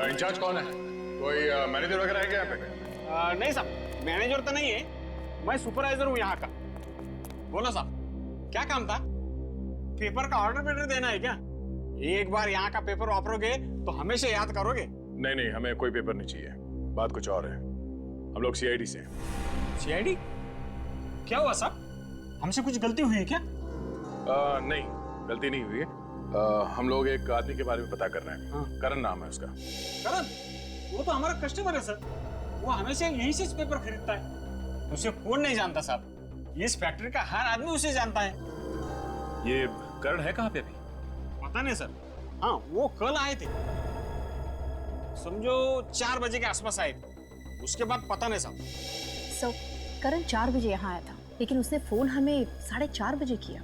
In charge कौन है? कोई मैनेजर वगैरह है क्या यहाँ पे? नहीं साहब, मैनेजर तो नहीं है, मैं सुपरवाइजर हूँ यहाँ का। बोलो साहब, क्या काम था? पेपर का ऑर्डर पेपर देना है क्या? एक बार यहाँ का पेपर वापरोगे तो हमेशा याद करोगे। नहीं नहीं, हमें कोई पेपर नहीं चाहिए। बात कुछ और है। हम लोग सीआईडी से हैं। सीआईडी? क्या हुआ साहब? हमसे कुछ गलती हुई है क्या? नहीं, गलती नहीं हुई है। हम लोग एक आदमी के बारे में पता कर रहे हैं। हाँ। करण नाम है उसका। करण? वो तो हमारा कस्टमर है सर। वो हमेशा यहीं से पेपर खरीदता है। उसे कौन नहीं जानता साहब? इस फैक्ट्री का हर आदमी उसे जानता है। ये करण है कहाँ पे अभी? पता नहीं सर। हाँ, वो कल आए थे, समझो 4 बजे के आसपास आए थे। उसके बाद पता नहीं साहब। सो करण 4 बजे यहाँ आया था, लेकिन उसने फोन हमें 4:30 बजे किया।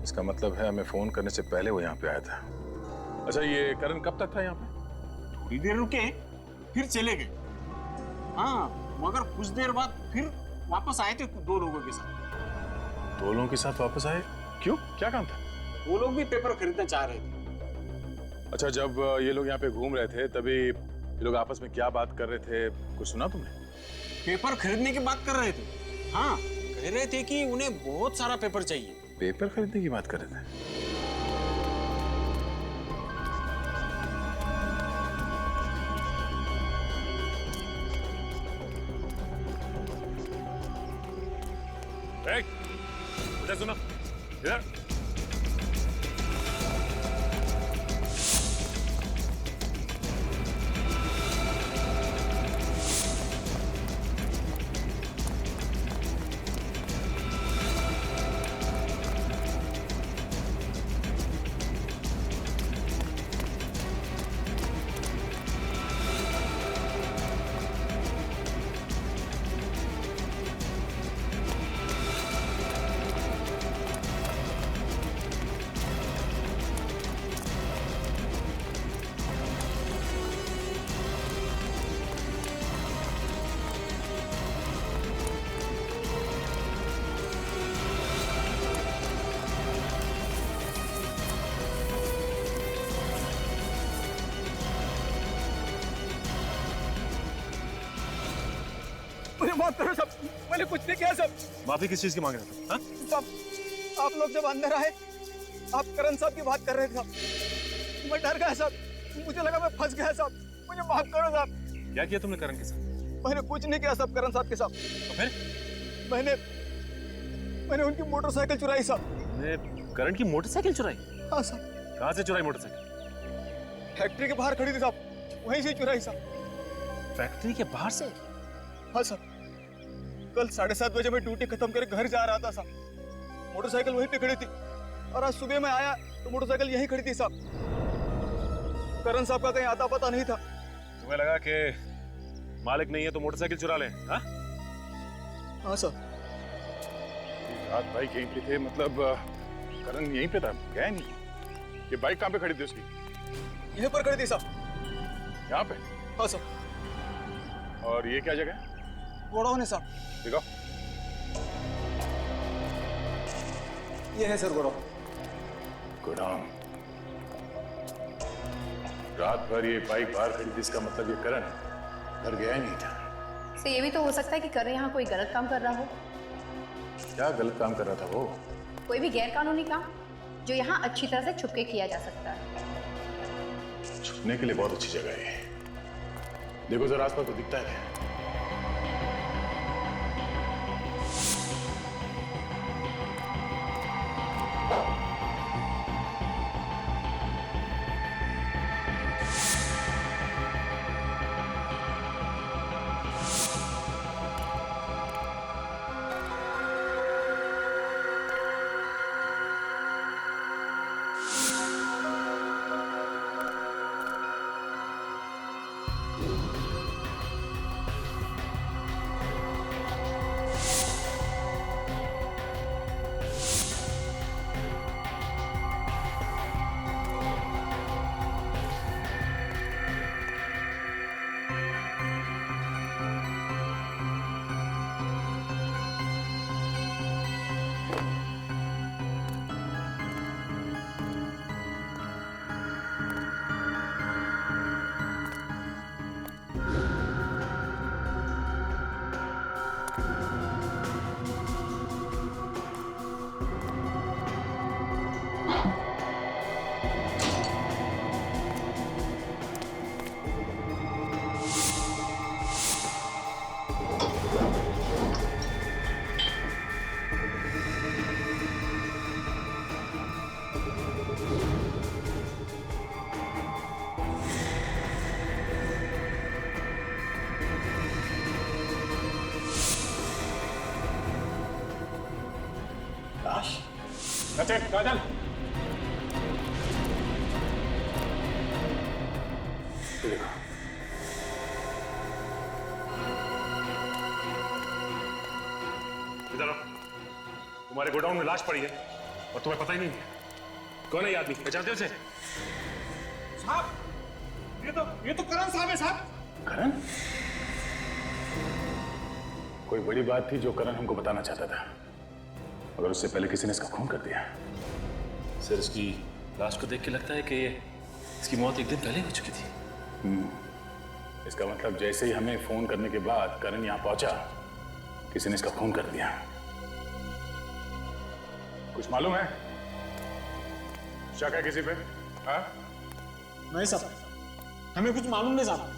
इसका मतलब है हमें फोन करने से पहले वो यहाँ पे आया था। अच्छा, ये करण कब तक था यहाँ पे? थोड़ी देर रुके, फिर चले गए। हाँ, मगर कुछ देर बाद फिर वापस आए थे 2 लोगों के साथ। 2 लोगों के साथ वापस आए? क्यों, क्या काम था? वो लोग भी पेपर खरीदना चाह रहे थे। अच्छा, जब ये लोग यहाँ पे घूम रहे थे तभी ये लोग आपस में क्या बात कर रहे थे, कुछ सुना तुमने? पेपर खरीदने की बात कर रहे थे। हाँ, कह रहे थे कि उन्हें बहुत सारा पेपर चाहिए। पेपर खरीदने की बात कर रहे थे? इधर सुनो, इधर। मुझे माफ करो सब, मैंने कुछ नहीं किया सब। माफी किस चीज की मांग रहे थे? हाँ? सब आप लोग जब अंदर आए, आप करण साहब की बात कर रहे थे साहब। मैं डर गया साहब, मुझे लगा मैं फंस गया साहब। मुझे माफ करो साहब। क्या किया तुमने करण के साथ? मैंने कुछ नहीं किया साहब करण साहब के साथ। तो फिर? मैंने उनकी मोटरसाइकिल चुराई साहब। तुमने करण की मोटरसाइकिल चुराई? हाँ साहब। कहाँ से चुराई मोटरसाइकिल? फैक्ट्री के बाहर खड़ी थी साहब, वहीं से चुराई साहब। फैक्ट्री के बाहर से? हाँ साहब, कल 7:30 बजे मैं ड्यूटी खत्म कर घर जा रहा था साहब। मोटरसाइकिल वहीं पे खड़ी थी और आज सुबह मैं आया तो मोटरसाइकिल यहीं खड़ी थी साहब। करण साहब का कहीं आता पता नहीं था। तुम्हें लगा कि मालिक नहीं है तो मोटरसाइकिल चुरा लें? हाँ? हाँ साहब। रात बाइक यहीं पे थे, मतलब करण यहीं पे था, गया नहीं? ये बाइक कहाँ पे खड़ी थी उसकी? यहीं पर खड़ी थी साहब। यहाँ पे? हाँ साहब। और ये क्या जगह है? गोडाउन है साहब। दिखाओ। ये है सर गोडाउन। गोडाउन। रात भर ये बाइक बाहर खड़ी थी, इसका मतलब ये करण घर गया ही नहीं था। तो ये भी तो हो सकता है कि करण यहाँ कोई गलत काम कर रहा हो। क्या गलत काम कर रहा था वो? कोई भी गैर कानूनी काम जो यहाँ अच्छी तरह से छुप के किया जा सकता है। छुपने के लिए बहुत अच्छी जगह है। देखो जरा आसपास, तो दिखता है क्या? सचिन, काजल, ये देखो। इधर आओ। तुम्हारे गोडाउन में लाश पड़ी है और तुम्हें पता ही नहीं है कौन है ये आदमी। पहचानते हो उसे? साहब ये तो करण साहब है साहब। करण? कोई बड़ी बात थी जो करण हमको बताना चाहता था, मगर उससे पहले किसी ने इसका खून कर दिया। सर, इसकी लाश को देख के लगता है कि इसकी मौत एक दिन पहले हो चुकी थी। इसका मतलब जैसे ही हमें फोन करने के बाद करण यहाँ पहुंचा, किसी ने इसका खून कर दिया। कुछ मालूम है? शक है किसी पे? हाँ? नहीं साहब, हमें कुछ मालूम नहीं साहब।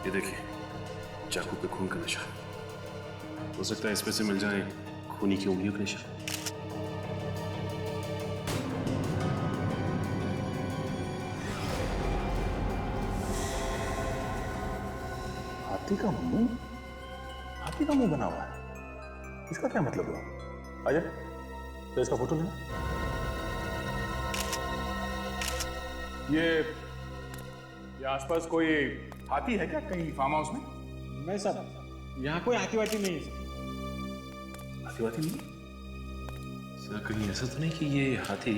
ये देखिए, चाकू पे खून का निशान। हो सकता है इसमें से मिल जाए खूनी की उंगलियों के निशान। हाथी का मुंह? हाथी का मुंह बना हुआ है, इसका क्या मतलब हुआ? अजय, तो इसका फोटो लेना। ये आसपास कोई हाथी है क्या कहीं फार्म हाउस में? नहीं साहब, यहाँ कोई हाथी वाथी नहीं है। हाथी वाथी नहीं? सर, कहीं ऐसा तो नहीं कि ये हाथी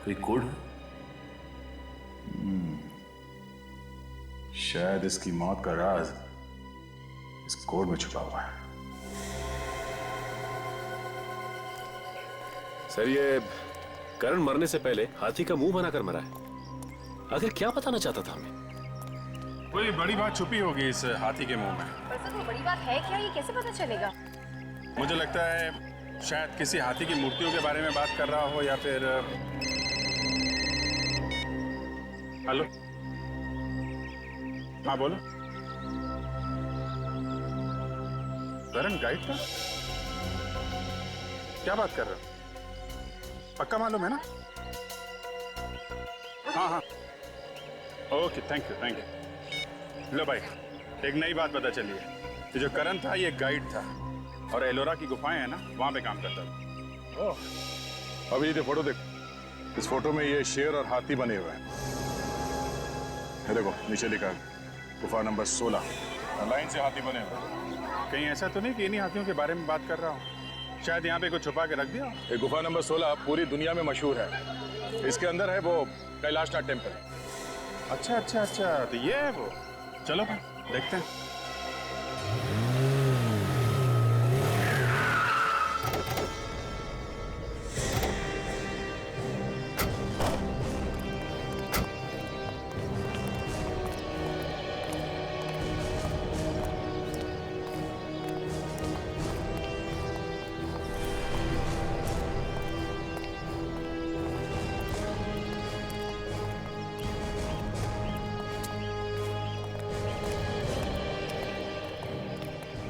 कोई कोड हो? शायद इसकी मौत का राज इस कोड में छुपा हुआ है। सर, ये करण मरने से पहले हाथी का मुंह बनाकर मरा है। आखिर क्या बताना चाहता था हमें? कोई बड़ी बात छुपी होगी इस हाथी के मुंह में। वैसे तो बड़ी बात है क्या, ये कैसे पता चलेगा? मुझे लगता है शायद किसी हाथी की मूर्तियों के बारे में बात कर रहा हो, या फिर हेलो, हाँ बोलो। करण गाइड का? क्या बात कर रहे हो? पक्का मालूम है ना? हाँ हाँ, okay, thank you thank you. लो भाई, एक नई बात पता चली है। ये जो करण था ये गाइड था, और एलोरा की गुफाएं है ना, वहां पे काम करता था। ओह, अभी ये फोटो देख। इस फोटो में ये शेर और हाथी बने हुए हैं। ये देखो नीचे लिखा है गुफा नंबर 16, लाइन से हाथी बने हुए हैं। कहीं ऐसा तो नहीं कि इन्हीं हाथियों के बारे में बात कर रहा हूँ? शायद यहाँ पे कुछ छुपा के रख दिया। ये गुफा नंबर 16 पूरी दुनिया में मशहूर है। इसके अंदर है वो कैलाशनाथ टेम्पल। अच्छा अच्छा अच्छा, तो ये है वो। चलो भाई देखते हैं।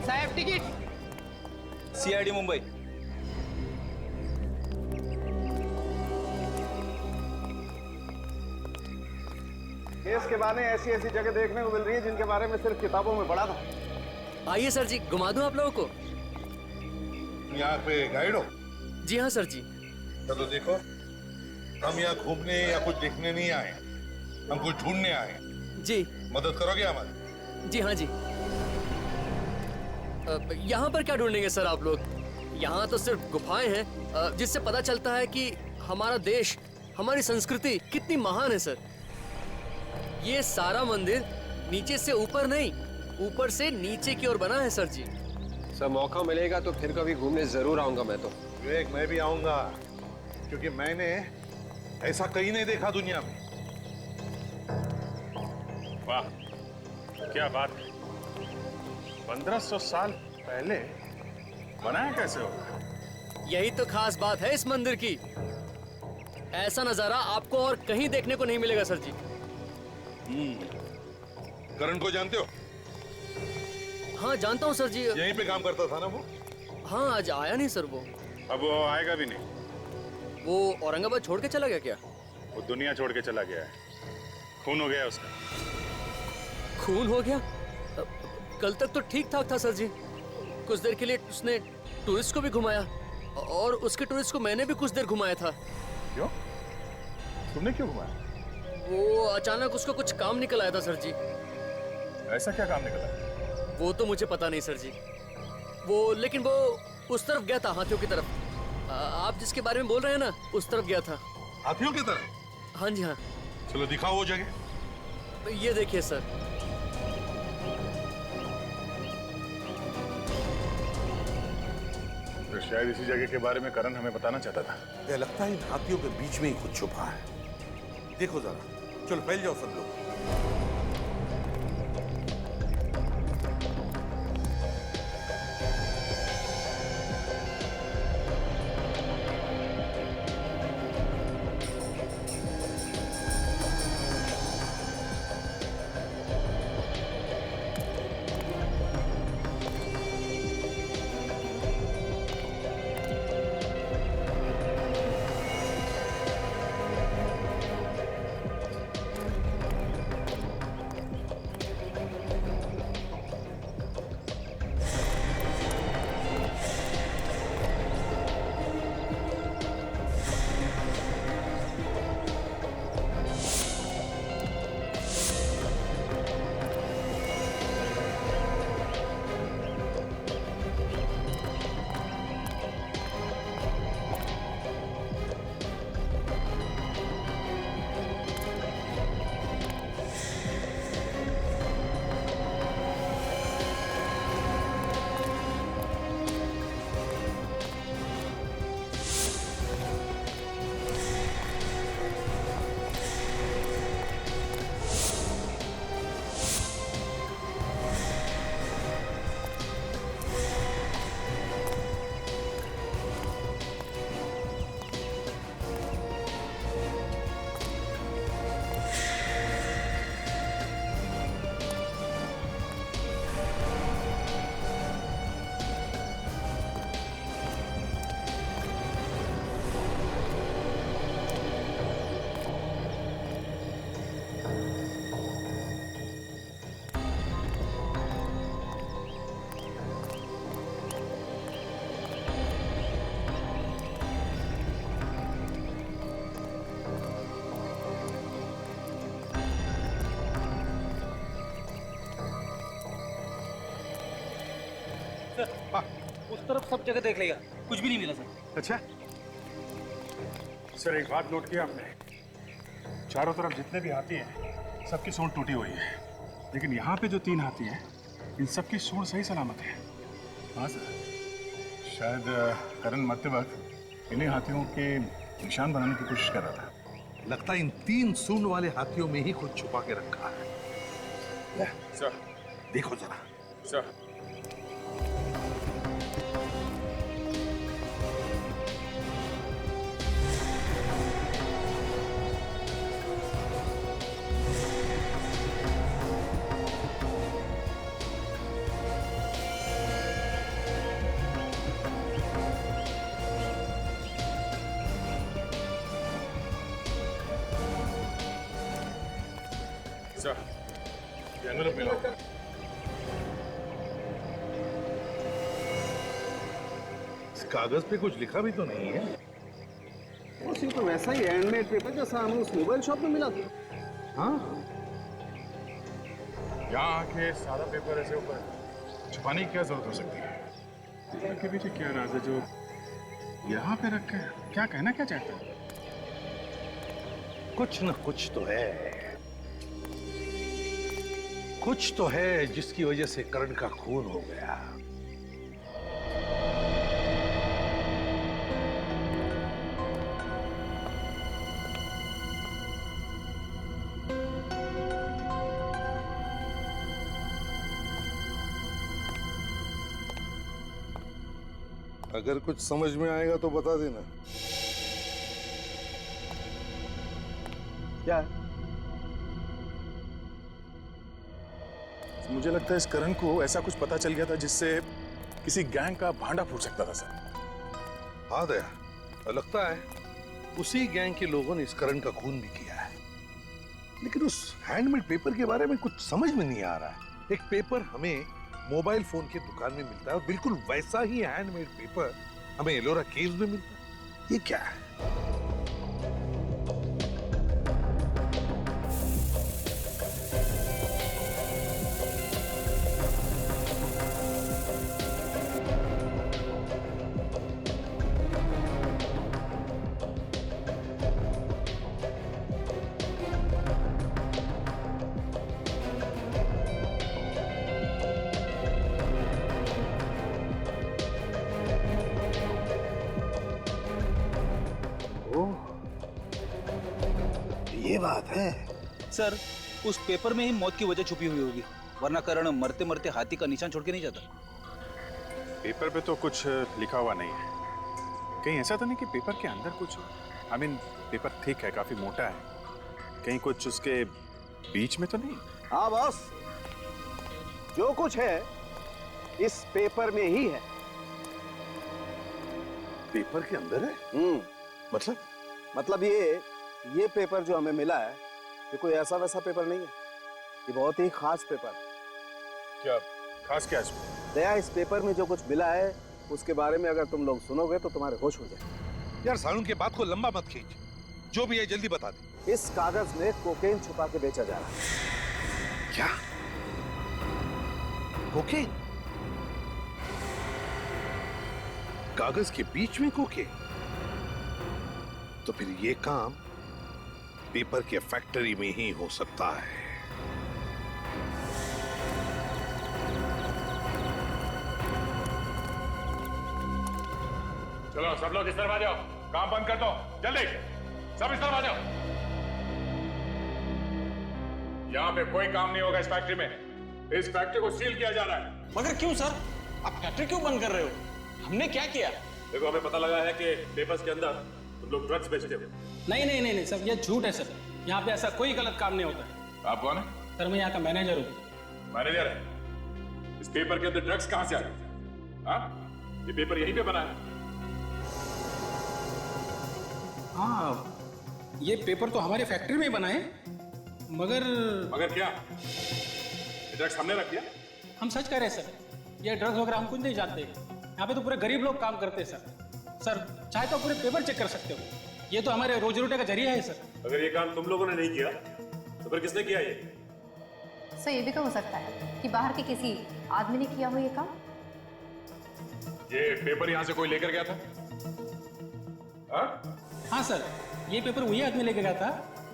साहेब तिकीट। CID मुंबई। केस के बारे ऐसी ऐसी जगह देखने को मिल रही है जिनके बारे में सिर्फ किताबों में पढ़ा था। आइए सर जी, घुमा दूं आप लोगों को। यहाँ पे गाइड हो? जी हाँ सर जी। चलो देखो, हम यहाँ घूमने या कुछ देखने नहीं आए, हम कुछ ढूंढने आए। जी। मदद करोगे हमारी? जी हाँ जी। यहाँ पर क्या ढूंढेंगे सर आप लोग? यहाँ तो सिर्फ गुफाएं हैं, जिससे पता चलता है कि हमारा देश, हमारी संस्कृति कितनी महान है सर। ये सारा मंदिर नीचे से ऊपर नहीं, ऊपर से नीचे की ओर बना है सर जी। सर मौका मिलेगा तो फिर कभी घूमने जरूर आऊंगा मैं तो। विवेक, मैं भी आऊंगा, क्योंकि मैंने ऐसा कहीं नहीं देखा दुनिया में। वाह, क्या बात है। 1500 साल पहले बनाया कैसे होगा? यही तो खास बात है इस मंदिर की। ऐसा नजारा आपको और कहीं देखने को नहीं मिलेगा सर जी। करण को जानते हो? हाँ जानता हूँ सर जी। यहीं पे काम करता था ना वो? हाँ आज आया नहीं सर वो। अब वो आएगा भी नहीं। वो औरंगाबाद छोड़ के चला गया क्या? वो दुनिया छोड़ के चला गया है। खून हो गया है उसका। खून हो गया? कल तक तो ठीक ठाक था सर जी। कुछ देर के लिए उसने टूरिस्ट को भी घुमाया और उसके टूरिस्ट को मैंने भी कुछ देर घुमाया था। क्यों? तुमने क्यों घुमाया? वो अचानक उसको कुछ काम निकल आया था सर जी। ऐसा क्या काम निकला? वो तो मुझे पता नहीं सर जी। लेकिन वो उस तरफ गया था, हाथियों की तरफ। आप जिसके बारे में बोल रहे हैं ना, उस तरफ गया था। हाथियों की तरह? हाँ जी हाँ। चलो दिखाओ वो जगह। ये देखिए सर। तो शायद इसी जगह के बारे में करण हमें बताना चाहता था। मुझे लगता है इन हाथियों के बीच में ही कुछ छुपा है। देखो जरा, चलो फैल जाओ सब लोग। उस तरफ सब जगह देख लेगा, कुछ भी नहीं मिला सर। अच्छा सर, एक बात नोट किया आपने? चारों तरफ जितने भी हाथी हैं, सबकी सूंड टूटी हुई है, लेकिन यहाँ पे जो 3 हाथी हैं, इन सबकी सूंड सही सलामत है। हाँ सर, शायद करण मरते वक्त इन्हीं हाथियों के निशान बनाने की कोशिश कर रहा था। लगता है इन 3 सूंड वाले हाथियों में ही कुछ छुपा के रखा है। सर देखो जरा। सर ये एनवेलप मिला होगा। इस कागज पे कुछ लिखा भी तो नहीं है। उसी तो वैसा ही हैंडमेड पेपर जैसा हमें उस मोबाइल शॉप में मिला था। हाँ, यहाँ आके सादा पेपर ऐसे ऊपर छुपाने की क्या जरूरत हो सकती है? के पीछे क्या राज है जो यहाँ पे रख के क्या कहना क्या चाहते हैं? कुछ न कुछ तो है, कुछ तो है जिसकी वजह से करण का खून हो गया। अगर कुछ समझ में आएगा तो बता देना। क्या है? मुझे लगता है इस करण को ऐसा कुछ पता चल गया था जिससे किसी गैंग का भांडा फूट सकता था सर। हाँ दया, लगता है उसी गैंग के लोगों ने इस करण का खून भी किया है। लेकिन उस हैंडमेड पेपर के बारे में कुछ समझ में नहीं आ रहा है। एक पेपर हमें मोबाइल फोन की दुकान में मिलता है और बिल्कुल वैसा ही हैंडमेड पेपर हमें एलोरा केव्स में मिलता है। ये क्या है? ये बात है। सर, उस पेपर में ही मौत की वजह छुपी हुई होगी, वरना करण मरते मरते हाथी का निशान छोड़ के नहीं जाता। पेपर पे तो कुछ लिखा हुआ नहीं है। कहीं ऐसा तो नहीं कि पेपर के अंदर कुछ, आई मीन पेपर थिक है, काफी मोटा है, कहीं कुछ उसके बीच में तो नहीं? हाँ बॉस, जो कुछ है इस पेपर में ही है। पेपर के अंदर है? मतलब ये पेपर जो हमें मिला है, ये कोई ऐसा वैसा पेपर नहीं है। ये बहुत ही खास पेपर है। क्या खास? क्या इसमें? दया, इस पेपर में जो कुछ मिला है उसके बारे में अगर तुम लोग सुनोगे तो तुम्हारे होश उड़ जाएंगे। यार सारुण के बात को लंबा मत खींच, जो भी है जल्दी बता दे। इस कागज में कोकेन छुपा के बेचा जा रहा है। क्या? कोकेन? कागज के बीच में कोकेन? तो फिर ये काम पेपर के फैक्ट्री में ही हो सकता है। चलो सब लोग इस तरफ आ जाओ, काम बंद कर दो, जल्दी सब इस तरफ आ जाओ। यहाँ पे कोई काम नहीं होगा इस फैक्ट्री में। इस फैक्ट्री को सील किया जा रहा है। मगर क्यों सर? आप फैक्ट्री क्यों बंद कर रहे हो? हमने क्या किया? देखो, हमें पता लगा है कि पेपर्स के अंदर तुम लोग ड्रग्स बेचते हो। नहीं सर, ये झूठ है सर। यहाँ पे ऐसा कोई गलत काम नहीं होता है। आप कौन है? सर, मैं यहाँ का मैनेजर हूँ। मैनेजर है? इस पेपर के अंदर ड्रग्स कहाँ से आ गए? हाँ, ये पेपर यहीं पे बना है। हाँ, ये पेपर तो हमारे फैक्ट्री में ही बना है, मगर क्या? ये ड्रग्स हमने रख दिया? हम सच कह रहे हैं सर, ये ड्रग्स वगैरह हम कुछ नहीं जानते। यहाँ पे तो पूरे गरीब लोग काम करते हैं सर। चाहे तो पूरे पेपर चेक कर सकते हो। ये तो हमारे रोजी रोटी का जरिया है सर। अगर ये काम तुम लोगों ने नहीं किया तो फिर किसने किया ये? सर, ये भी तो हो सकता है कि बाहर के किसी आदमी ने किया हो ये काम। ये पेपर यहाँ से कोई लेकर गया था? हाँ सर, ये पेपर वही आदमी लेके गया था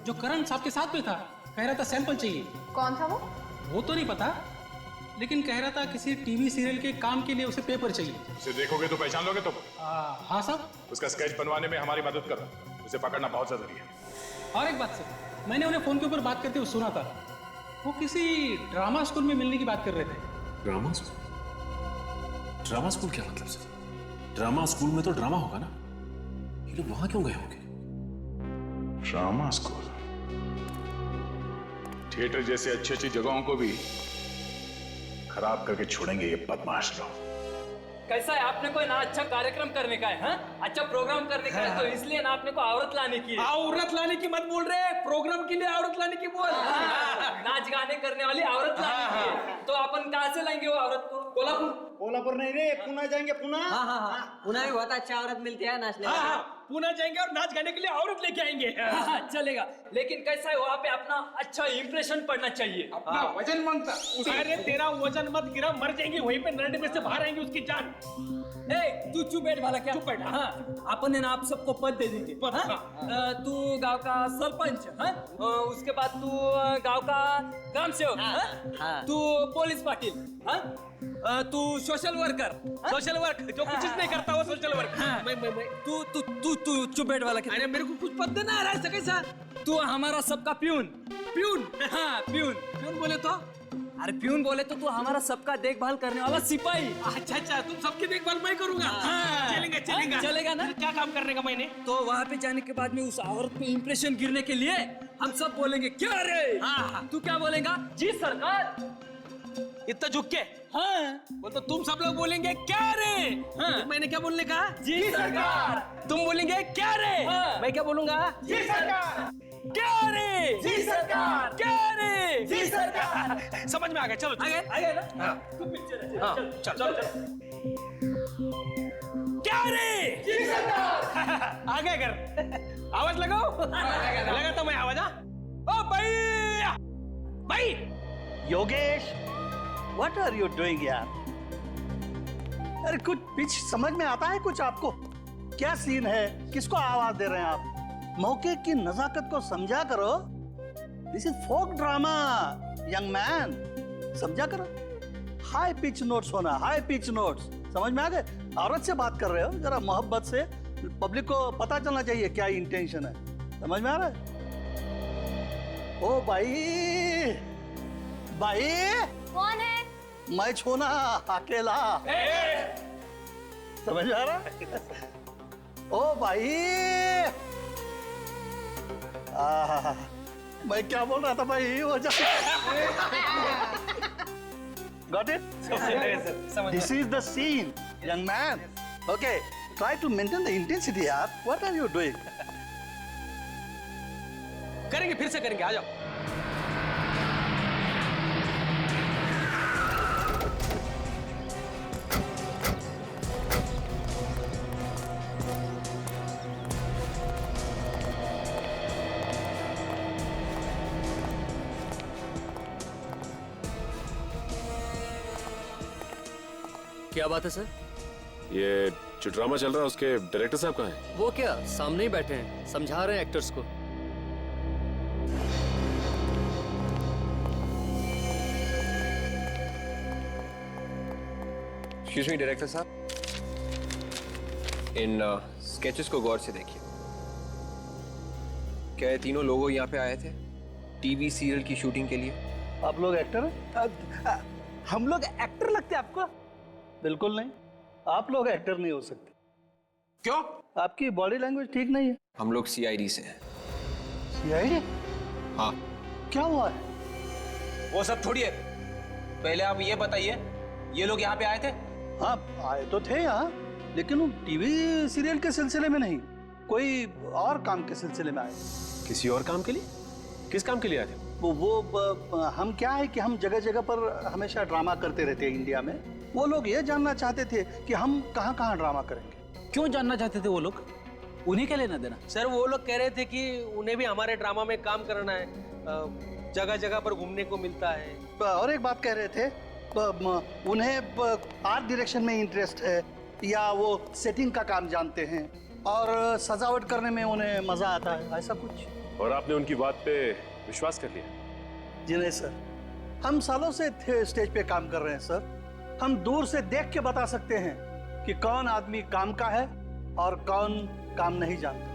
जो करण साहब के साथ में था। कह रहा था सैंपल चाहिए। कौन था वो? वो तो नहीं पता, लेकिन कह रहा था किसी टीवी सीरियल के काम के लिए उसे पेपर चाहिए। उसे देखोगे तो पहचान लोगे तुम? हाँ साहब। उसका स्केच बनवाने में हमारी मदद करना, उसे पकड़ना बहुत जरूरी है। और एक बात सर, मैंने उन्हें फोन के ऊपर बात करते हुए सुना था, वो किसी ड्रामा स्कूल में मिलने की बात कर रहे थे। Drama school? ड्रामा स्कूल क्या मतलब सर? ड्रामा स्कूल में तो ड्रामा होगा ना, ये लोग वहां क्यों गए होंगे? Drama school? थिएटर जैसे अच्छी अच्छी जगहों को भी खराब करके छोड़ेंगे ये बदमाश लोग। कैसा है, आपने कोई ना अच्छा कार्यक्रम करने का है, हाँ? अच्छा प्रोग्राम करने का है, तो इसलिए ना आपने को औरत लाने की है। औरत लाने की मत बोल रहे, प्रोग्राम के लिए औरत लाने की बोल। नाच गाने करने वाली औरत लाने की है। तो अपन कहाँ से लाएंगे वो औरत को? कोल्हापुर नहीं रे, पुणे जाएंगे। पुणे? पुणे में बहुत अच्छा औरत मिलती है नाचने। पुणे जाएंगे और नाच गाने के लिए औरत लेके आएंगे। चलेगा, लेकिन कैसा है वहाँ पे अपना अच्छा इंप्रेशन पड़ना चाहिए। अपना वजन मांगता। अरे तेरा वजन मत गिरा, मर जाएंगे वहीं पे, नरडे में से बाहर आएंगे उसकी जान। तू चुप बैठ वाला क्या? चुप बैठ। हाँ, अपन है ना आप सबको पद दे देंगे। तू गांव का सरपंच, हाँ? उसके बाद तू गांव का ग्राम सेवक, तू पुलिस पाटिल, हाँ? तू सोशल वर्कर। सोशल वर्क जो कुछ नहीं करता वो सोशल वर्क। तू चुप बैठ वाला क्या? अरे मेरे को कुछ पद देना आ रहा है कैसा? तू हमारा सबका प्यून। प्यून? हाँ प्यून। प्यून बोले तो? अरे प्यून बोले तो तू हमारा सबका देखभाल करने वाला सिपाही। अच्छा, तुम सबकी देखभाल मैं करूंगा। चलेगा चलेगा ना? क्या काम करने का मैंने? तो वहाँ पे जाने के बाद में उस औरत पे इंप्रेशन गिरने के लिए हम सब बोलेंगे क्या रे। हाँ। तू क्या बोलेगा? जी सरकार। इतना झुक के हाँ बोल तो तुम सब लोग बोलेंगे क्या रे। हाँ मैंने क्या बोलने कहा? जी सरकार। तुम बोलेंगे क्या रे। हाँ। मैं क्या बोलूंगा? जी सरकार। क्या रे। जी सरकार। क्या रे। जी सरकार। समझ में आ गया। चलो आगे आगे ना। हाँ। तू picture है। हाँ, चल चल। क्या रे। जी सरकार। आगे कर आवाज लगाओ। लगा तो मैं आवाज। ओ भाई भाई Yogesh, what are you doing यार? अरे कुछ पिच समझ में आता है कुछ आपको? क्या सीन है? किसको आवाज दे रहे हैं आप? मौके की नजाकत को समझा करो। This is folk drama young man, समझा करो। हाई पिच नोट्स होना, हाई पिच नोट्स, समझ में आ गए? औरत से बात कर रहे हो, जरा मोहब्बत से, पब्लिक को पता चलना चाहिए क्या इंटेंशन है। समझ में आ रहा है? ओ भाई, भाई कौन है? मैं छोना अकेला। समझ में आ रहा? ओ भाई, मैं क्या बोल रहा था भाई? वो Got it? This is the scene, young man. Okay, try to maintain the intensity, yaar. What are you doing? करेंगे, फिर से करेंगे, आ जाओ। क्या बात है सर? ये जो ड्रामा चल रहा है उसके डायरेक्टर साहब कहाँ हैं? वो क्या सामने ही बैठे हैं, समझा रहे हैं एक्टर्स को। एक्सक्यूज मी डायरेक्टर साहब, इन स्केचेस को गौर से देखिए। क्या ये तीनों लोग यहाँ पे आए थे टीवी सीरियल की शूटिंग के लिए? आप लोग एक्टर हैं? हम लोग एक्टर लगते हैं आपको? बिल्कुल नहीं, आप लोग एक्टर नहीं हो सकते। क्यों? आपकी बॉडी लैंग्वेज ठीक नहीं है। हम लोग सीआईडी से हैं। सीआईडी? हाँ। क्या हुआ है? वो सब छोड़िए, पहले आप ये बताइए, ये लोग यहाँ पे आए थे? हाँ आए तो थे यहाँ, लेकिन वो टीवी सीरियल के सिलसिले में नहीं, कोई और काम के सिलसिले में आए। किसी और काम के लिए? किस काम के लिए आए थे? हम क्या है कि हम जगह जगह पर हमेशा ड्रामा करते रहते हैं इंडिया में। वो लोग ये जानना चाहते थे कि हम कहाँ कहाँ ड्रामा करेंगे। क्यों जानना चाहते थे वो लोग? उन्हीं के लेना देना? सर वो लोग कह रहे थे कि उन्हें भी हमारे ड्रामा में काम करना है, जगह जगह पर घूमने को मिलता है। और एक बात कह रहे थे, उन्हें आर्ट डायरेक्शन में इंटरेस्ट है, या वो सेटिंग का काम जानते हैं और सजावट करने में उन्हें मजा आता है, ऐसा कुछ। और आपने उनकी बात पे विश्वास कर लिया? जी नहीं सर, हम सालों से स्टेज पे काम कर रहे हैं सर। हम दूर से देख के बता सकते हैं कि कौन आदमी काम का है और कौन काम नहीं जानता।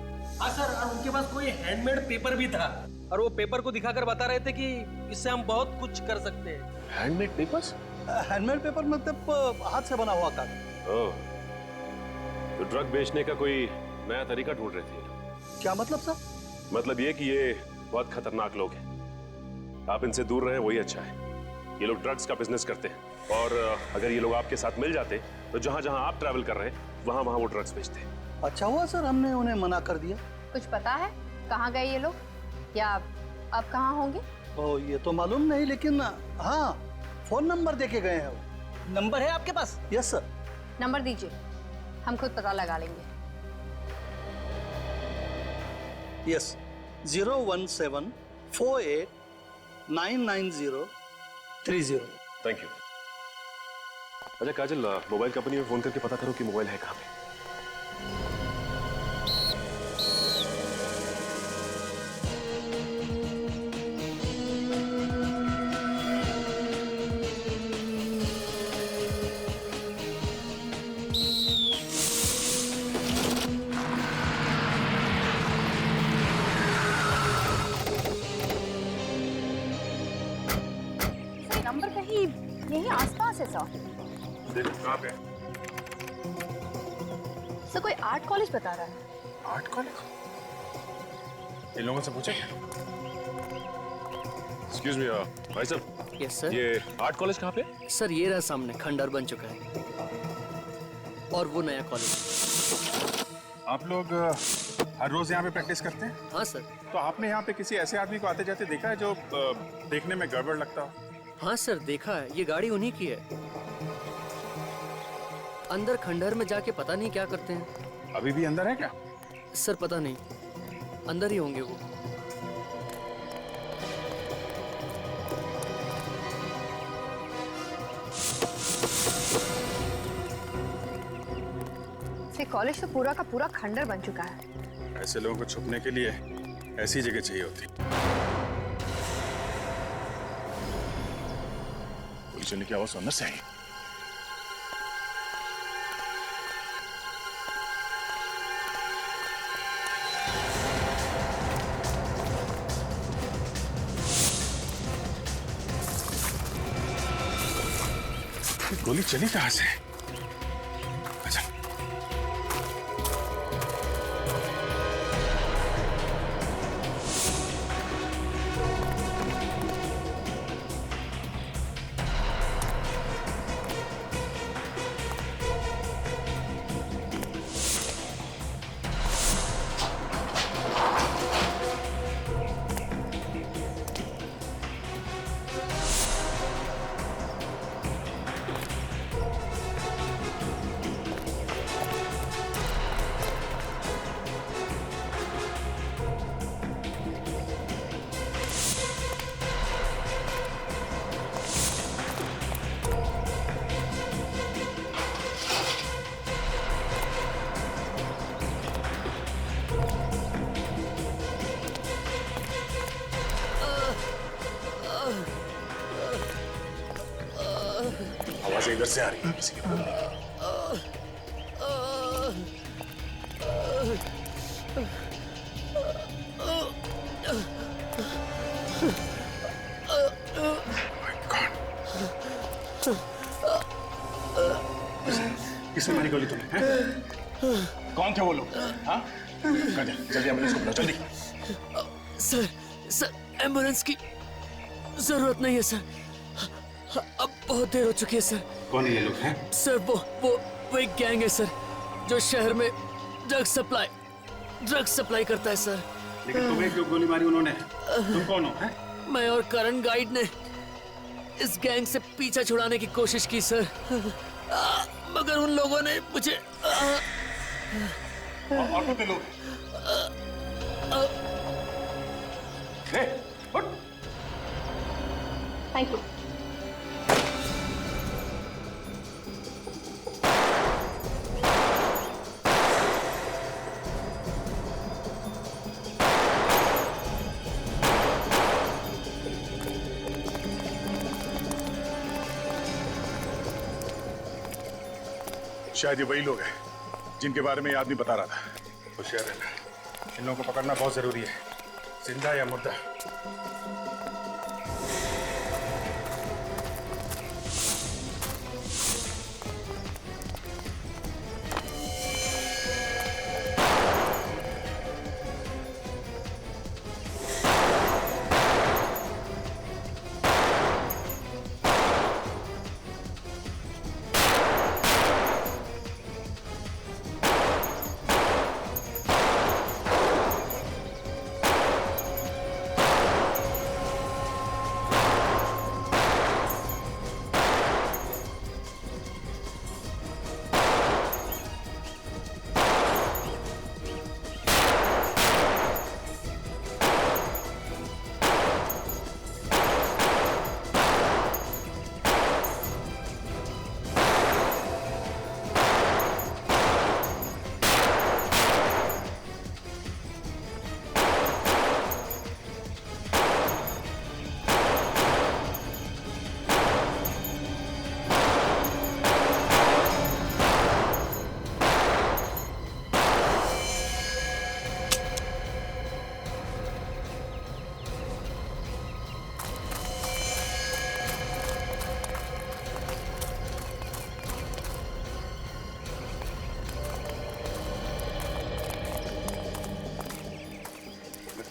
हाँ सर, और उनके पास कोई हैंडमेड पेपर भी था और वो पेपर को दिखाकर बता रहे थे कि इससे हम बहुत कुछ कर सकते हैं। Handmade papers? हैंडमेड पेपर मतलब हाथ से बना हुआ कागज। ओह, तो ड्रग बेचने का कोई नया तरीका ढूंढ रहे थे। क्या मतलब सर? मतलब ये कि ये बहुत खतरनाक लोग हैं, आप इनसे दूर रहें वही अच्छा है। ये लोग ड्रग्स का बिजनेस करते हैं और अगर ये लोग आपके साथ मिल जाते तो जहां जहां आप ट्रैवल कर रहे हैं वहां वहां वो ड्रग्स बेचते हैं। अच्छा हुआ सर हमने उन्हें मना कर दिया। कुछ पता है कहाँ गए ये लोग, या अब कहाँ होंगे? ओ ये तो मालूम नहीं, लेकिन हाँ फोन नंबर देके गए हैं वो। नंबर है आपके पास? Yes sir. नंबर दीजिए, हम खुद पता लगा लेंगे। यस, 01748 990 30। Thank you. अच्छा काजल, मोबाइल कंपनी में फोन करके पता करो कि मोबाइल है कहाँ पे। नंबर कहीं यहीं आसपास है सर। देखो कहाँ पे? सर कोई आर्ट कॉलेज बता रहा है। Art college? इन लोगों से पूछे क्या? एक्सक्यूज मी भाई साहब, यस सर। ये आर्ट कॉलेज कहाँ पे? सर ये रहा सामने, खंडर बन चुका है और वो नया कॉलेज। आप लोग हर रोज यहाँ पे प्रैक्टिस करते हैं? हाँ सर। तो आपने यहाँ पे किसी ऐसे आदमी को आते जाते देखा है जो देखने में गड़बड़ लगता हो? हाँ सर देखा है, ये गाड़ी उन्हीं की है। अंदर खंडहर में जाके पता नहीं क्या करते हैं। अभी भी अंदर है क्या? सर पता नहीं, अंदर ही होंगे वो। ये कॉलेज तो पूरा का पूरा खंडर बन चुका है। ऐसे लोगों को छुपने के लिए ऐसी जगह चाहिए होती। पुलिस ने क्या आवाज अंदर से आई? गोली चली कहां से? अच्छा आवाज इधर से आ रही है किसी की बोलने की। किसने मारी गोली तुम्हें? कौन थे वो लोग? हाँ? जल्दी एम्बुलेंस को बुलाओ, जल्दी। सर एम्बुलेंस की जरूरत नहीं है सर, अब बहुत देर हो चुकी है सर। कौन है ये लोग हैं? सर वो एक गैंग है सर, जो शहर में ड्रग सप्लाई करता है सर। लेकिन तुम्हें क्यों गोली मारी उन्होंने? तुम कौन हो? हैं? मैं और करण गाइड ने इस गैंग से पीछा छुड़ाने की कोशिश की सर, मगर उन लोगों ने मुझे और कितने लोग? Thank you. शायद ये वही लोग हैं जिनके बारे में ये आदमी बता रहा था। होशियार रहना, इन लोगों को पकड़ना बहुत जरूरी है, जिंदा या मुर्दा।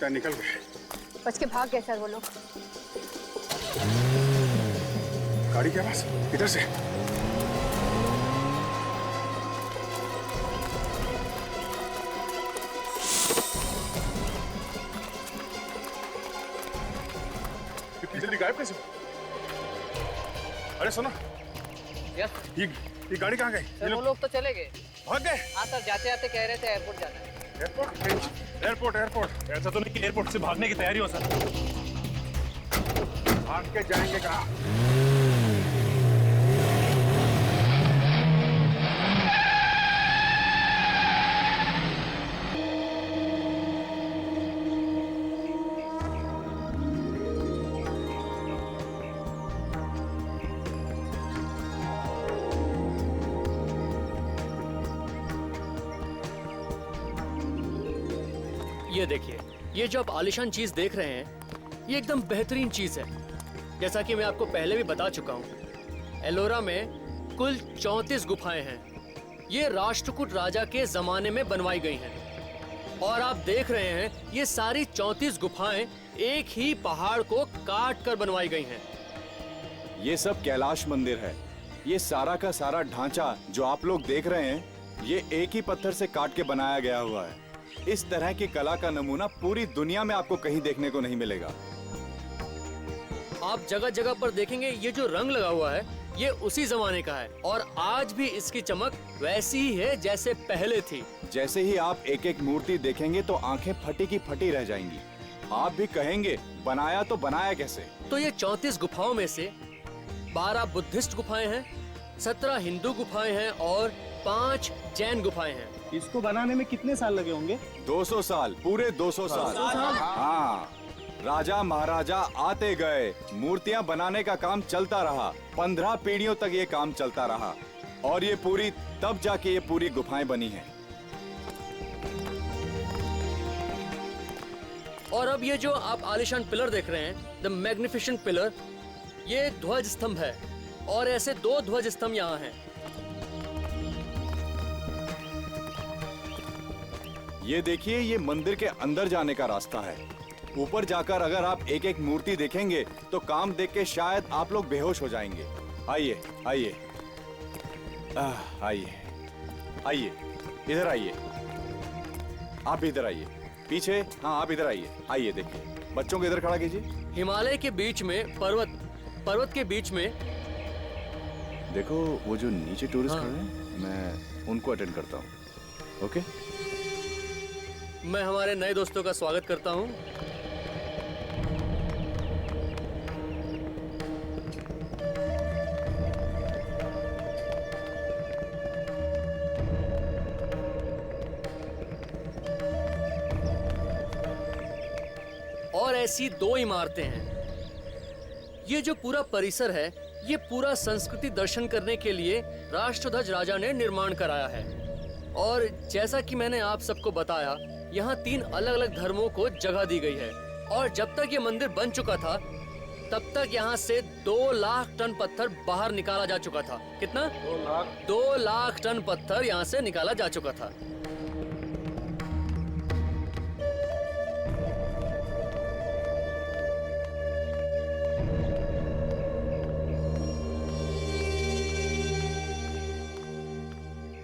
निकल गए। बच के भाग गए सर वो लोग। गाड़ी के पास इधर से। इतनी जल्दी गायब कैसे हो? अरे सुनो, ये गाड़ी कहाँ गई? सर वो लोग तो चले गए। भाग गए? हाँ सर, जाते जाते कह रहे थे एयरपोर्ट जाना है। एयरपोर्ट? एयरपोर्ट एयरपोर्ट ऐसा तो नहीं कि एयरपोर्ट से भागने की तैयारी हो सर? भाग के जाएंगे कहाँ? ये देखिए, ये जो आप आलिशान चीज देख रहे हैं, ये एकदम बेहतरीन चीज है। जैसा कि मैं आपको पहले भी बता चुका हूँ, एलोरा में कुल 34 गुफाएं हैं। ये राष्ट्रकूट राजा के जमाने में बनवाई गई हैं। और आप देख रहे हैं, ये सारी 34 गुफाएं एक ही पहाड़ को काट कर बनवाई गई हैं। ये सब कैलाश मंदिर है। ये सारा का सारा ढांचा जो आप लोग देख रहे हैं, ये एक ही पत्थर से काट के बनाया गया हुआ है। इस तरह की कला का नमूना पूरी दुनिया में आपको कहीं देखने को नहीं मिलेगा। आप जगह जगह पर देखेंगे, ये जो रंग लगा हुआ है, ये उसी जमाने का है और आज भी इसकी चमक वैसी ही है जैसे पहले थी। जैसे ही आप एक एक मूर्ति देखेंगे तो आंखें फटी की फटी रह जाएंगी। आप भी कहेंगे बनाया तो बनाया कैसे? तो ये 34 गुफाओं में से 12 बुद्धिस्ट गुफाएं हैं, 17 हिंदू गुफाएं हैं और 5 जैन गुफाएं हैं। इसको बनाने में कितने साल लगे होंगे? 200 साल, पूरे 200 साल। हाँ, राजा महाराजा आते गए, मूर्तियां बनाने का काम चलता रहा। 15 पीढ़ियों तक ये काम चलता रहा और ये पूरी तब जाके ये पूरी गुफाएं बनी हैं। और अब ये जो आप आलिशान पिलर देख रहे हैं, द मैग्निफिसेंट पिलर, ये ध्वज स्तंभ है और ऐसे 2 ध्वज स्तंभ यहाँ हैं। ये देखिए, ये मंदिर के अंदर जाने का रास्ता है। ऊपर जाकर अगर आप एक एक मूर्ति देखेंगे तो काम देख के शायद आप लोग बेहोश हो जाएंगे। आइए आइए आइए आइए, इधर आइए, आप इधर आइए, पीछे। हाँ, आप इधर आइए। आइए देखिए, बच्चों को इधर खड़ा कीजिए। हिमालय के बीच में पर्वत के बीच में देखो, वो जो नीचे टूरिस्ट खड़े हैं, मैं उनको अटेंड करता हूँ। ओके, मैं हमारे नए दोस्तों का स्वागत करता हूँ। और ऐसी 2 इमारतें हैं। ये जो पूरा परिसर है, ये पूरा संस्कृति दर्शन करने के लिए राष्ट्रध्वज राजा ने निर्माण कराया है। और जैसा कि मैंने आप सबको बताया, यहाँ 3 अलग अलग धर्मों को जगह दी गई है। और जब तक ये मंदिर बन चुका था, तब तक यहाँ से 2 लाख टन पत्थर बाहर निकाला जा चुका था। कितना? 2 लाख टन पत्थर यहाँ से निकाला जा चुका था।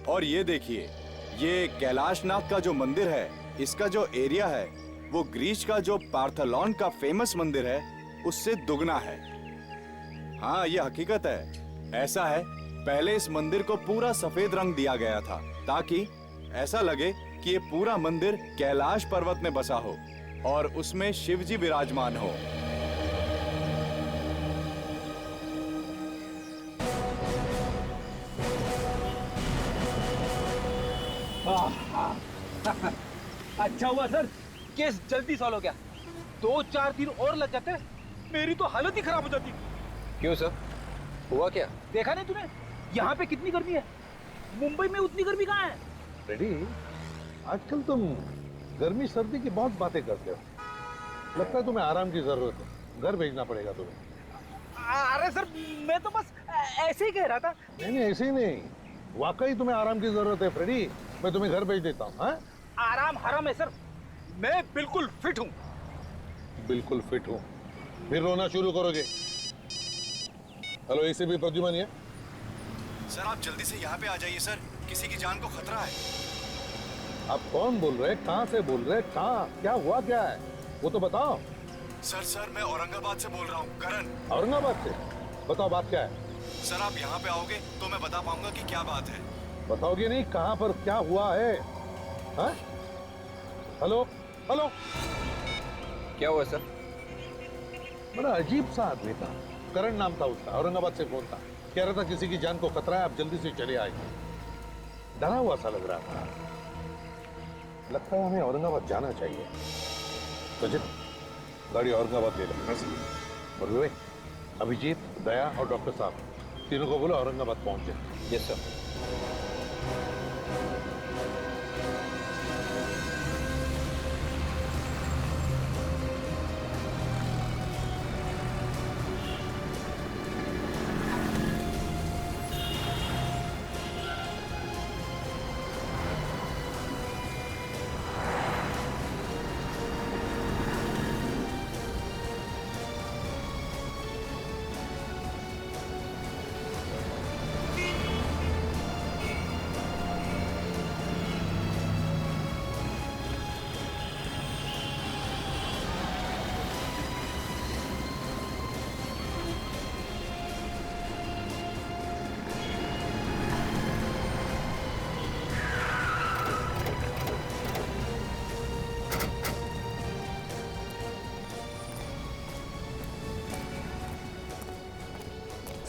और ये देखिए, ये कैलाशनाथ का जो मंदिर है, इसका जो एरिया है, वो ग्रीस का जो पार्थेनॉन का फेमस मंदिर है, उससे दुगना है। हाँ, ये हकीकत है। ऐसा है, पहले इस मंदिर को पूरा सफेद रंग दिया गया था ताकि ऐसा लगे कि ये पूरा मंदिर कैलाश पर्वत में बसा हो और उसमें शिव जी विराजमान हो। अच्छा हुआ सर, केस जल्दी सॉल्व हो गया। 2-4 दिन और लग जाते, मेरी तो हालत ही खराब हो जाती। क्यों सर, हुआ क्या? देखा नहीं तूने, यहाँ पे कितनी गर्मी है? मुंबई में उतनी गर्मी कहाँ है? रेडी, आजकल तुम गर्मी सर्दी की बहुत बातें करते हो। लगता है तुम्हें आराम की जरूरत है, घर भेजना पड़ेगा तुम्हें। अरे सर, मैं तो बस ऐसे ही कह रहा था। नहीं, ऐसे ही नहीं, वाकई तुम्हें आराम की जरूरत है फ्रेडी। मैं तुम्हें घर भेज देता हूँ। आराम हराम है सर, मैं बिल्कुल फिट हूँ। बिल्कुल फिट हूँ, फिर रोना शुरू करोगे। हेलो, एसीपी प्रद्युमन है। सर आप जल्दी से यहाँ पे आ जाइए सर, किसी की जान को खतरा है। आप कौन बोल रहे हैं? कहाँ से बोल रहे हैं? कहाँ? क्या हुआ क्या है वो तो बताओ। सर मैं औरंगाबाद से बोल रहा हूँ, करण। औरंगाबाद से? बताओ बात क्या है। सर आप यहाँ पे आओगे तो मैं बता पाऊंगा कि क्या बात है। बताओगे नहीं? कहाँ पर क्या हुआ है? हाँ? हेलो हेलो, क्या हुआ सर? बड़ा अजीब सा आदमी था, करण नाम था उसका, औरंगाबाद से फोन था, कह रहा था किसी की जान को खतरा है, आप जल्दी से चले आइए। डरा हुआ सा लग रहा था। लगता है हमें औरंगाबाद जाना चाहिए। सचिन, गाड़ी औरंगाबाद ले लो। और वे अभिजीत, दया और डॉक्टर साहब तीनों को बोलो औरंगाबाद पहुंच जाए। Yes sir.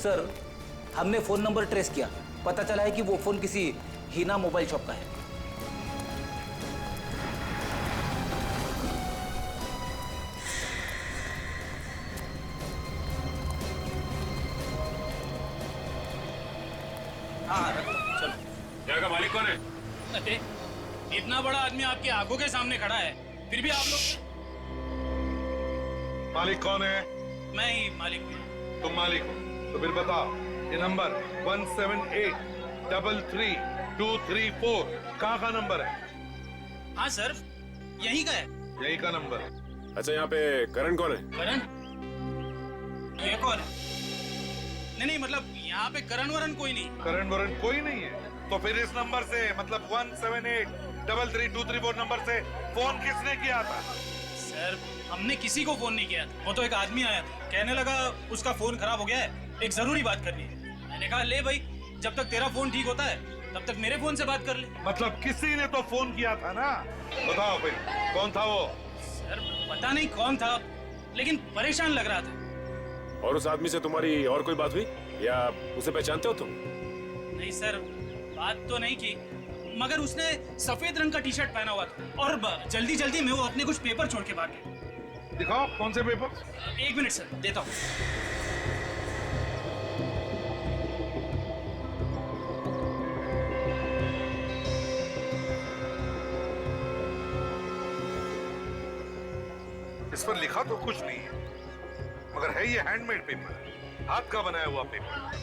सर हमने फोन नंबर ट्रेस किया, पता चला है कि वो फोन किसी हीना मोबाइल शॉप का है। हाँ चलो। यहाँ का मालिक कौन है? अरे इतना बड़ा आदमी आपकी आंखों के सामने खड़ा है, फिर भी आप लोग। मालिक कौन है? मैं ही मालिक हूँ। तुम मालिक हो तो फिर बताओ, ये नंबर 17833234 कहाँ का नंबर है? हाँ सर, यही का है। यही का नंबर। अच्छा, यहाँ पे करण कौन है? करण? ये कौन है? नहीं मतलब यहाँ पे करण वरण कोई नहीं। करण वरण कोई नहीं है? तो फिर इस नंबर से मतलब 17833234 नंबर से फोन किसने किया था? सर हमने किसी को फोन नहीं किया था, वो तो एक आदमी आया था, कहने लगा उसका फोन खराब हो गया है, एक जरूरी बात करनी है। मैंने कहा ले भाई, जब तक तेरा फोन ठीक होता है तब तक मेरे फोन से बात कर ले। मतलब किसी ने तो फोन किया था ना? बताओ फिर कौन था वो? सर पता नहीं कौन था, लेकिन परेशान लग रहा था। और उस आदमी से तुम्हारी और कोई बात हुई या उसे पहचानते हो तुम? नहीं सर, बात तो नहीं की, मगर उसने सफेद रंग का टी शर्ट पहना हुआ था और जल्दी जल्दी में वो अपने कुछ पेपर छोड़ के भाग गया। दिखाओ कौन से पेपर? एक मिनट सर, देता हूँ। इस पर लिखा तो कुछ नहीं है, मगर है ये हैंडमेड पेपर, हाथ का बनाया हुआ पेपर।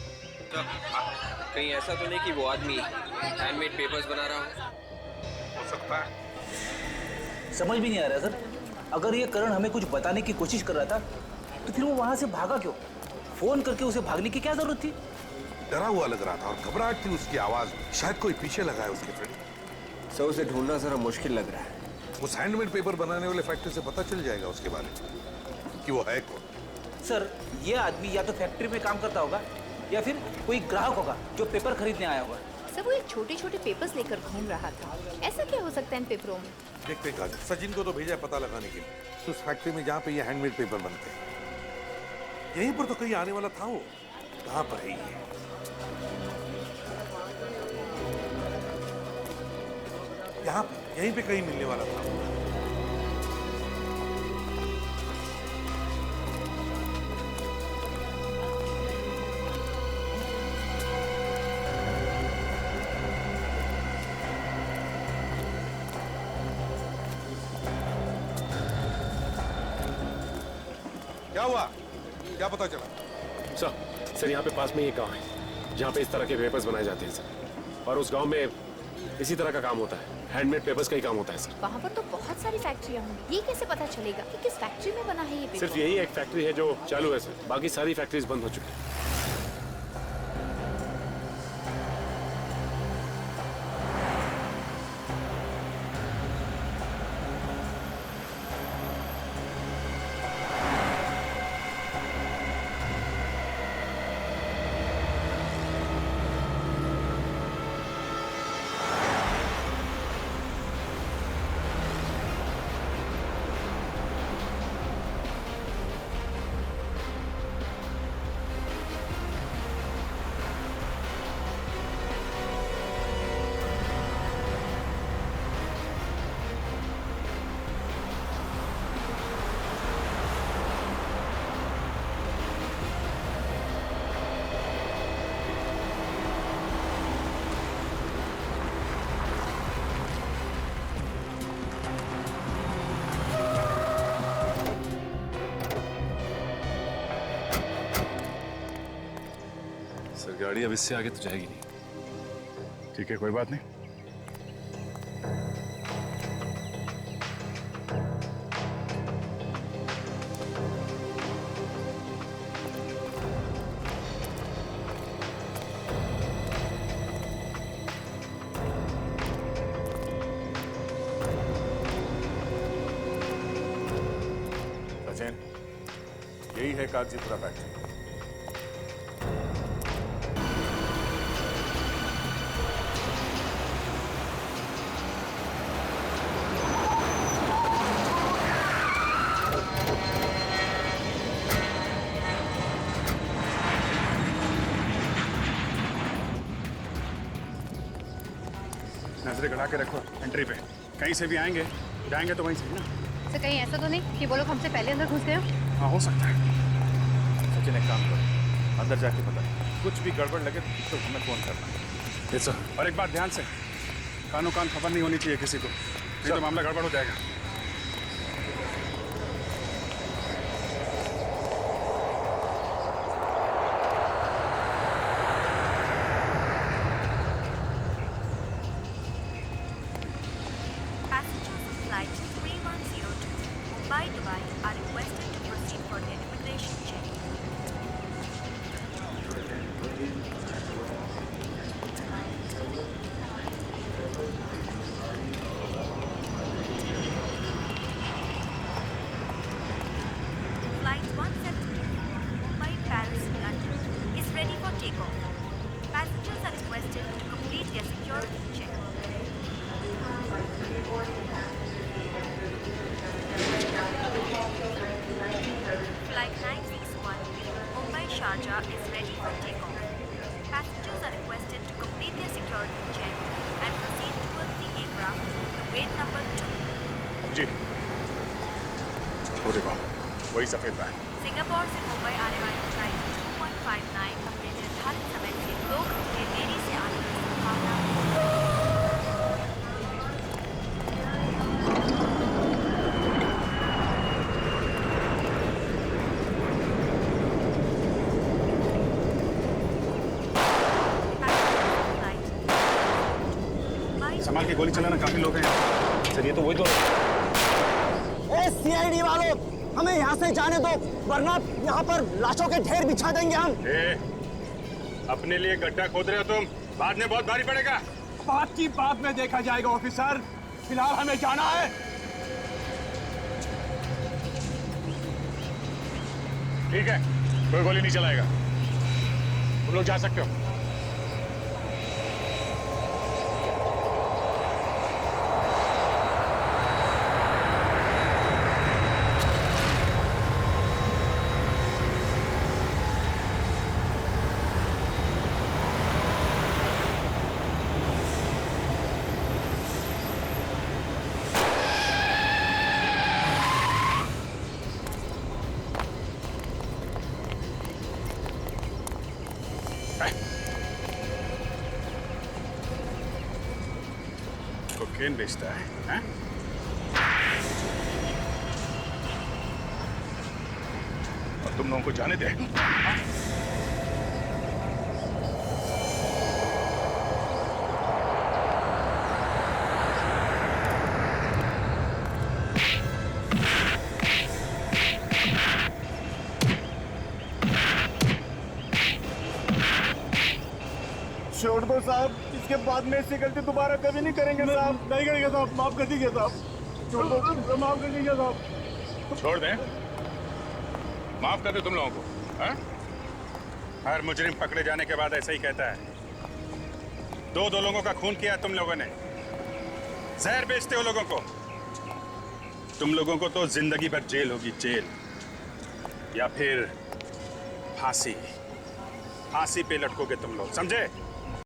कहीं ऐसा तो नहीं कि वो आदमी हैंडमेड पेपर्स बना रहा हो सकता है। समझ भी नहीं आ रहा सर, अगर ये करण हमें कुछ बताने की कोशिश कर रहा था तो फिर वो वहां से भागा क्यों? फोन करके उसे भागने की क्या जरूरत थी? डरा हुआ लग रहा था और घबराहट थी उसकी आवाज में, शायद कोई पीछे लगा है उसके फ्रेंड। सर उसे ढूंढना जरा मुश्किल लग रहा है। उस हैंडमेड पेपर बनाने वाले फैक्ट्री से पता चल जाएगा उसके बारे में कि वो है कौन। सर ये आदमी या तो फैक्ट्री में काम करता होगा या फिर कोई ग्राहक होगा जो पेपर खरीदने आया होगा। सर वो छोटे छोटे पेपर्स लेकर घूम रहा था, ऐसा क्या हो सकता है इन पेपरों में? देखते काजल, सचिन को तो भेजा है पता लगाने के लिए उस फैक्ट्री में जहाँ पे ये हैंडमेड पेपर बनते हैं। यहीं पर तो कहीं आने वाला था वो, कहाँ पर है ये? यहाँ यहीं पे कहीं मिलने वाला था। क्या हुआ? क्या पता चला? सर यहाँ पे पास में ये गांव है जहाँ पे इस तरह के पेपर्स बनाए जाते हैं सर, और उस गांव में इसी तरह का काम होता है, हैंडमेड पेपर्स का ही काम होता है सर। वहाँ पर तो बहुत सारी फैक्ट्रियाँ होंगी, ये कैसे पता चलेगा कि किस फैक्ट्री में बना है ये पेपर? सिर्फ यही एक फैक्ट्री है जो चालू है सर, बाकी सारी फैक्ट्रीज बंद हो चुकी हैं। सर गाड़ी अब इससे आगे तो जाएगी नहीं। ठीक है, कोई बात नहीं। सचिन, यही है कागजीपुरा फैक्ट्री। नजरें गड़ा के रखो एंट्री पे, कहीं से भी आएंगे जाएंगे तो वहीं से ही ना। तो कहीं ऐसा तो नहीं कि वो लोग हमसे पहले अंदर घुस गए हो? हाँ, हो सकता है। सचिन, एक काम करो, अंदर जाके पता कुछ भी गड़बड़ लगे तो हमें फोन करना। Yes sir. और एक बात ध्यान से, कानों कान खबर नहीं होनी चाहिए किसी को, नहीं तो मामला गड़बड़ हो जाएगा। Passengers of flight 3102 Mumbai Dubai are requested to proceed for their immigration check. Flight 172 Mumbai Paris London is ready for takeoff. Passengers are requested to complete their security check. Flight 961 Mumbai Sharjah is ready for takeoff. Passengers are requested to complete their security check and proceed towards the aircraft to gate number 2. जी, वो देखो, वही सफेद bag. Singapore से मुंबई आने वाली flight 2.59 अपने निर्धारित समय से 2 घंटे देरी से आने की संभावना है। संभाल के गोली चलाना, काफी लोग हैं। सर ये तो वही तो। सीआईडी वालों, हमें यहाँ से जाने दो, वरना यहाँ पर लाशों के ढेर बिछा देंगे हम। अपने लिए गड्ढा खोद रहे हो तुम, बाद में बहुत भारी पड़ेगा। बात की बात में देखा जाएगा ऑफिसर, फिलहाल हमें जाना है। ठीक है, कोई गोली नहीं चलाएगा, तुम लोग जा सकते हो। कोकेन बेचता है, हैं? और तुम लोगों को जाने दे। छोड़ दो साहब, इसके बाद में ऐसी गलती दोबारा कभी नहीं करेंगे साहब। नहीं करेंगे साहब, माफ कर दीजिए साहब। छोड़ दो, माफ कर दीजिए साहब। छोड़ दें, माफ कर दो तुम लोगों को, हैं? हर मुजरिम पकड़े जाने के बाद ऐसा ही कहता है। दो लोगों का खून किया तुम लोगों ने, जहर बेचते हो लोगों को। तुम लोगों को तो जिंदगी भर जेल होगी, जेल, या फिर फांसी। फांसी पे लटकोगे तुम लोग, समझे?